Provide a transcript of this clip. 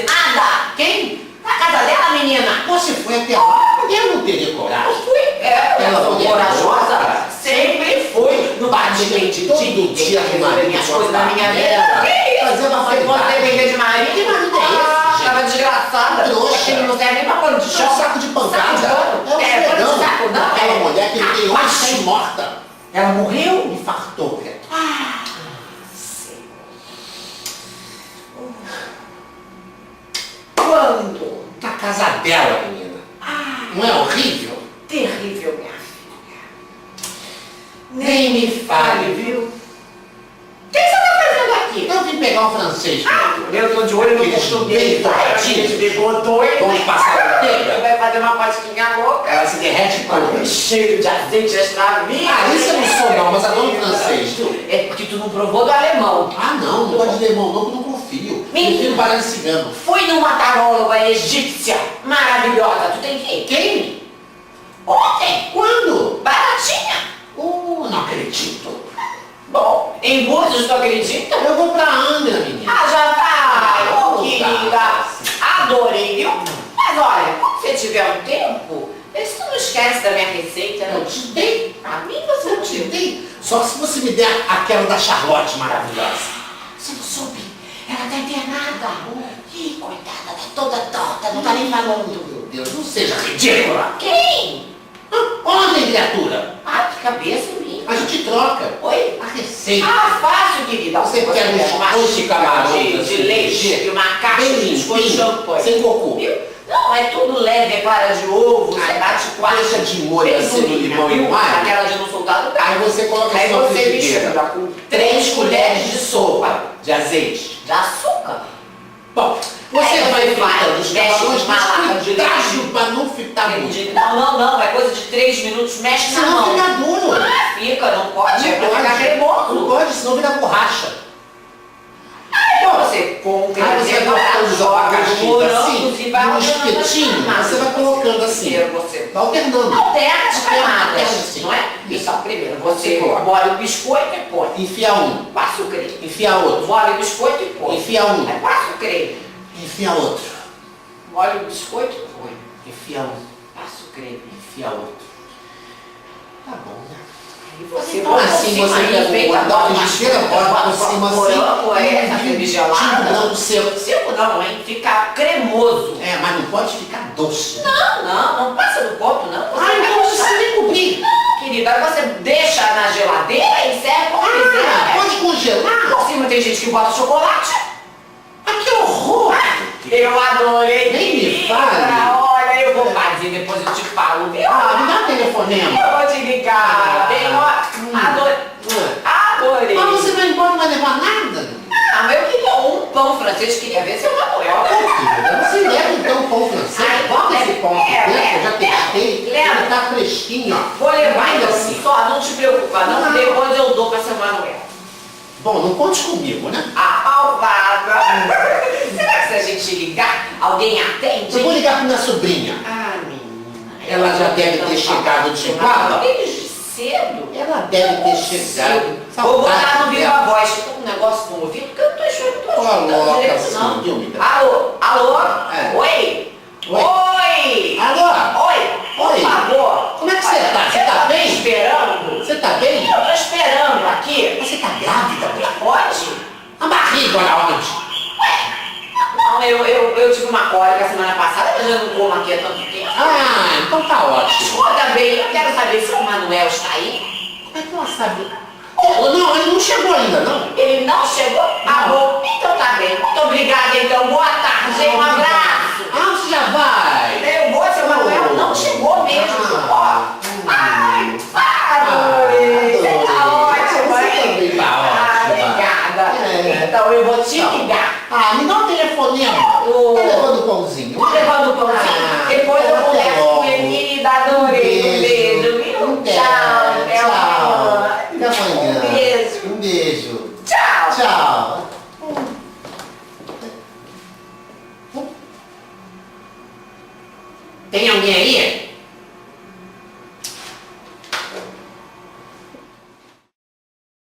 nada. Quem? Na casa dela, menina. Você foi até lá? Eu não teria coragem. Eu fui. Ela Eu sou foi corajosa. corajosa. Sempre fui. No bar de leite. Todo dia resolver minhas coisas na minha vida. Fazer uma Você pode vaidade. depender de marido. Que marido é esse, Ah, gente? tava desgraçada. Trouxa. Aquele não serve nem pra pano de É um chão. saco de pancada. Saco de pano. É um pano fregão. de saco, não. Aquela mulher que tem Capaz. hoje morta. Ela morreu? Infartou, Beto. Quando? Na casa dela, menina. Não é horrível? Terrível, minha filha. Nem me fale, viu? O que você tá fazendo aqui? Eu vim pegar um francês. Eu tô de olho no Aquele busto bem dele. torradinho. Ele ficou doido. Vamos passar a manteiga? Vai fazer uma pastinha louca. Ela se derrete com a Cheio de azeite extra virgem. Ah, isso eu não sou não, mas adoro francês, viu? É porque tu não provou do alemão. Ah, não gosto de limão não, que eu não confio. Menina. Prefiro parar de cigano. Fui numa taróloga egípcia maravilhosa. Tu tem que ir? Quem? Ontem. Quando? Baratinha. Não acredito. Bom, em Búzios, tu acredita? Eu vou pra Angra, menina. Ah, já vai! Ô, Vou querida! voltar. Adorei, viu? Mas olha, quando você tiver um tempo, vê se tu não esquece da minha receita, Eu não. te dei. Pra mim você Eu não te deu. dei. Só se você me der aquela da Charlotte maravilhosa. Você não soube? Ela tá internada. Ih, coitada, tá toda torta, não tá nem falando. Meu Deus, não seja ridícula. Quem? Ontem, criatura. Ah, que cabeça em mim. A gente troca. Oi? A receita. Ah, fácil, querida. Você quer uma um de xícara camarão de assim, leite e uma caixa bem de biscoito de limpinho, champanhe. sem cocô. Viu? Não, é tudo leve, é clara de ovo, você bate quatro. Deixa de molho assim no limão e viu? no alho. Aquela de não soltar do Aí carro. você coloca Aí sua você frigideira. mistura com 3 colheres de sopa de azeite. de açúcar. Bom, você Aí vai você vai, fritando os mexe camarões, uma lata mas de cuidado para não fritar muito. Não, é coisa de 3 minutos, mexe na Senão mão. fica duro. Ah, fica, não pode, é pra Não ficar pode. cremoso. Não pode, senão vira borracha. Aí você compra, Aí você vai colocando os abacaxis assim, e vai num alternando as espetinho, camadas. você vai colocando assim. Primeiro você Vai alternando. alterna as camadas, Alterna assim. não é? Então, primeiro você Coloca. molha o biscoito e põe. Enfia um, Passa o creme. enfia outro, Molha o biscoito e põe. enfia um, Aí passa o creme. enfia outro, Molha o biscoito e põe. enfia um, Passa o creme. enfia outro. Tá bom, né? Aí você Então assim, você pega o da frigideira, bota por cima morango, assim, essa tipo gelada. branco seco. Seco não, hein? Fica cremoso. É, mas não pode ficar doce. Não passa do ponto, não. Você Ah, vai então deixar. você nem cobrir. Querida, aí você deixa na geladeira e serve como Ah, quiser. pode congelar? Por cima tem gente que bota chocolate. Ah, que horror! Eu adorei. Nem me querida. fale. Olha, eu vou fazer, depois eu te falo, viu? Ah, me dá um telefonema. Eu vou te ligar. Tem Adorei. Adorei. Mas você vai embora, não vai levar nada? Ah, mas eu queria um pão francês, queria ver seu Manuel. Querida, você leva então o pão francês. Ai, Bota esse pão aqui leva, dentro, eu já leva. testei. Leva. Ele tá fresquinho, ó. Vou levar Vai então, assim. só, não te preocupa, não. Não. Depois eu dou pra seu Manuel. Bom, não conte comigo, né? A malvada. Será que se a gente ligar, alguém atende? Eu vou ligar pra minha sobrinha. Ah, menina. Ela já deve ter chegado de Iguala. Desde cedo. Ela deve ter chegado. Vou botar no Saudade viva dela. voz. Eu tô com um negócio no ouvido que eu não tô escutando Coloca direito, assim, não. viu, Mita? Alô? É. Oi? Oi. Oi? Alô? Oi? Por Oi. favor. Como é que você Olha, tá? Você eu tá tô bem? esperando. Você tá bem? Eu tô esperando aqui. Você tá grávida? Pode? A barriga, olha onde? Não, eu tive uma cólica semana passada, mas eu não como aqui há tanto tempo. Ah, então tá ótimo. Escuta bem, eu quero saber se o Manuel está aí. Como é que ela sabe? Oh, não, ele não chegou ainda, não. Ele não chegou? Ah, bom, então tá bem. Muito obrigada, então. Boa tarde, hein? Um abraço. Ah, você já vai? Eu vou, seu Manuel não chegou mesmo. Ó. Ai, adorei. Você tá ótimo, Você hein? também tá Ah, ótima. obrigada. É. Então eu vou te Então. ligar. Ah, me dá um telefonema. Ô. Tá levando o pãozinho. Tô levando o pãozinho. Ah, Depois eu até converso logo. com ele, querida. Adorei. Um beijo, viu? Um beijo. Tchau. Até Tchau. amanhã. Até amanhã. Um beijo. Um beijo. Tchau. Tchau. Tem alguém aí?